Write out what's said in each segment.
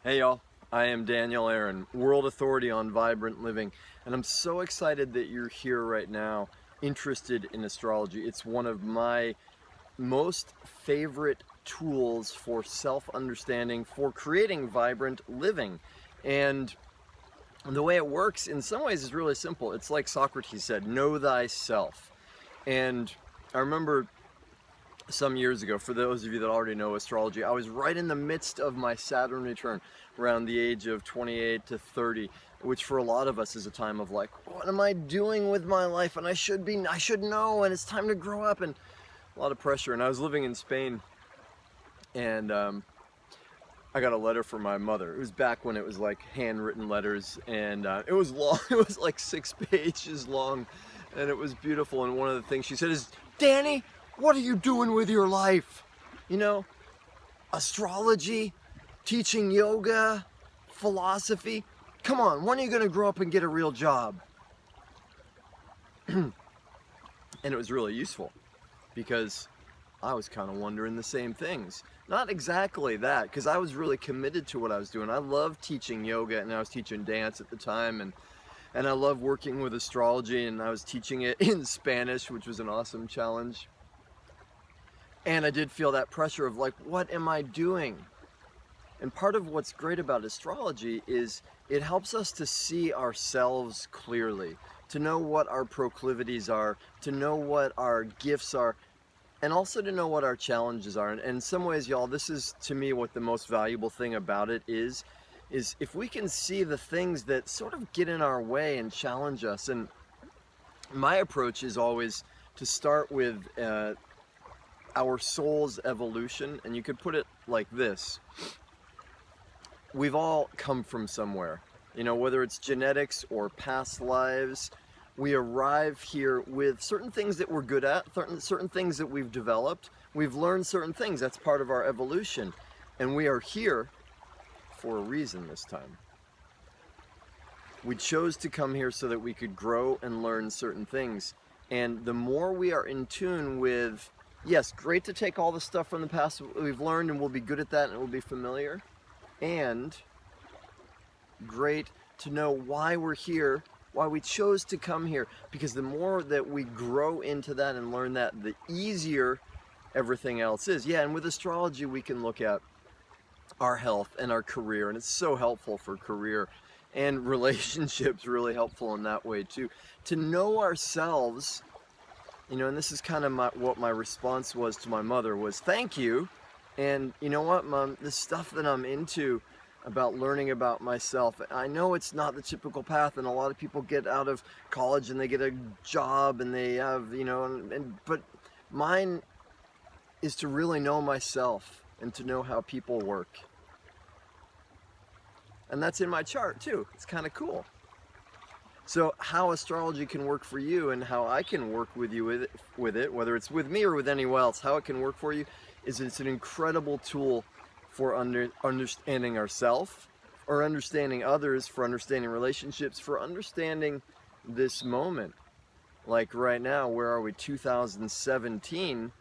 Hey y'all, I am Daniel Aaron, World Authority on Vibrant Living, and I'm so excited that you're here right now, interested in astrology. It's one of my most favorite tools for self-understanding, for creating vibrant living. And the way it works in some ways is really simple. It's like Socrates said, know thyself. And I remember some years ago, for those of you that already know astrology, I was right in the midst of my Saturn return around the age of 28 to 30, which for a lot of us is a time of like, what am I doing with my life? And I should know, and it's time to grow up, and a lot of pressure. And I was living in Spain, and I got a letter from my mother. It was back when it was like handwritten letters, and it was long. It was like 6 pages long, and it was beautiful. And one of the things she said is, Danny, what are you doing with your life? You know, astrology, teaching yoga, philosophy. Come on, when are you going to grow up and get a real job? And it was really useful because I was kind of wondering the same things. Not exactly that, because I was really committed to what I was doing. I loved teaching yoga, and I was teaching dance at the time, and I love working with astrology, and I was teaching it in Spanish, which was an awesome challenge. And I did feel that pressure of like, what am I doing? And part of what's great about astrology is it helps us to see ourselves clearly, to know what our proclivities are, to know what our gifts are, and also to know what our challenges are. And in some ways, y'all, this is to me what the most valuable thing about it is if we can see the things that sort of get in our way and challenge us. And my approach is always to start with our soul's evolution, and you could put it like this. We've all come from somewhere, you know, whether it's genetics or past lives. We arrive here with certain things that we're good at, certain things that we've developed. We've learned certain things. That's part of our evolution. And we are here for a reason this time. We chose to come here so that we could grow and learn certain things. And the more we are in tune with, yes, great to take all the stuff from the past that we've learned, and we'll be good at that, and it will be familiar. And great to know why we're here, why we chose to come here, because the more that we grow into that and learn that, the easier everything else is. Yeah, and with astrology we can look at our health and our career, and it's so helpful for career, and relationships really helpful in that way too. To know ourselves, you know, and this is kind of what my response was to my mother was, thank you. And you know what, Mom, the stuff that I'm into about learning about myself, I know it's not the typical path, and a lot of people get out of college and they get a job and they have, you know, but mine is to really know myself and to know how people work. And that's in my chart too. It's kind of cool. So how astrology can work for you and how I can work with you with it, whether it's with me or with anyone else, how it can work for you is it's an incredible tool for understanding ourselves, or understanding others, for understanding relationships, for understanding this moment. Like right now, where are we? 2017,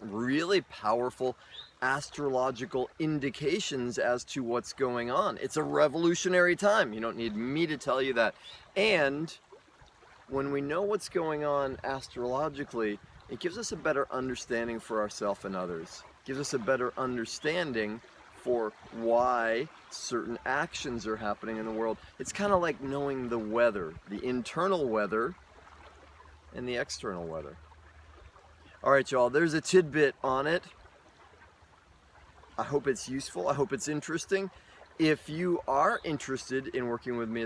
really powerful astrological indications as to what's going on. It's a revolutionary time. You don't need me to tell you that. And when we know what's going on astrologically, it gives us a better understanding for ourselves and others. It gives us a better understanding for why certain actions are happening in the world. It's kind of like knowing the weather, the internal weather and the external weather. All right, y'all, there's a tidbit on it. I hope it's useful. I hope it's interesting. If you are interested in working with me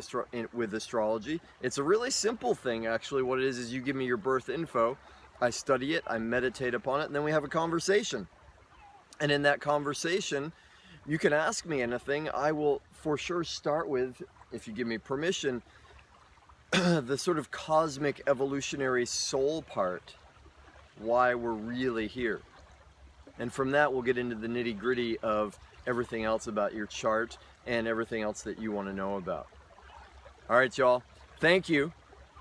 with astrology, it's a really simple thing, actually. What it is you give me your birth info, I study it, I meditate upon it, and then we have a conversation. And in that conversation, you can ask me anything. I will for sure start with, if you give me permission, the sort of cosmic evolutionary soul part, why we're really here. And from that, we'll get into the nitty-gritty of everything else about your chart and everything else that you want to know about. All right, y'all. Thank you.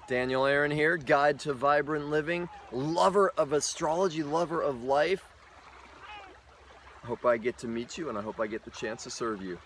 Daniel Aaron here, Guide to Vibrant Living, lover of astrology, lover of life. I hope I get to meet you, and I hope I get the chance to serve you.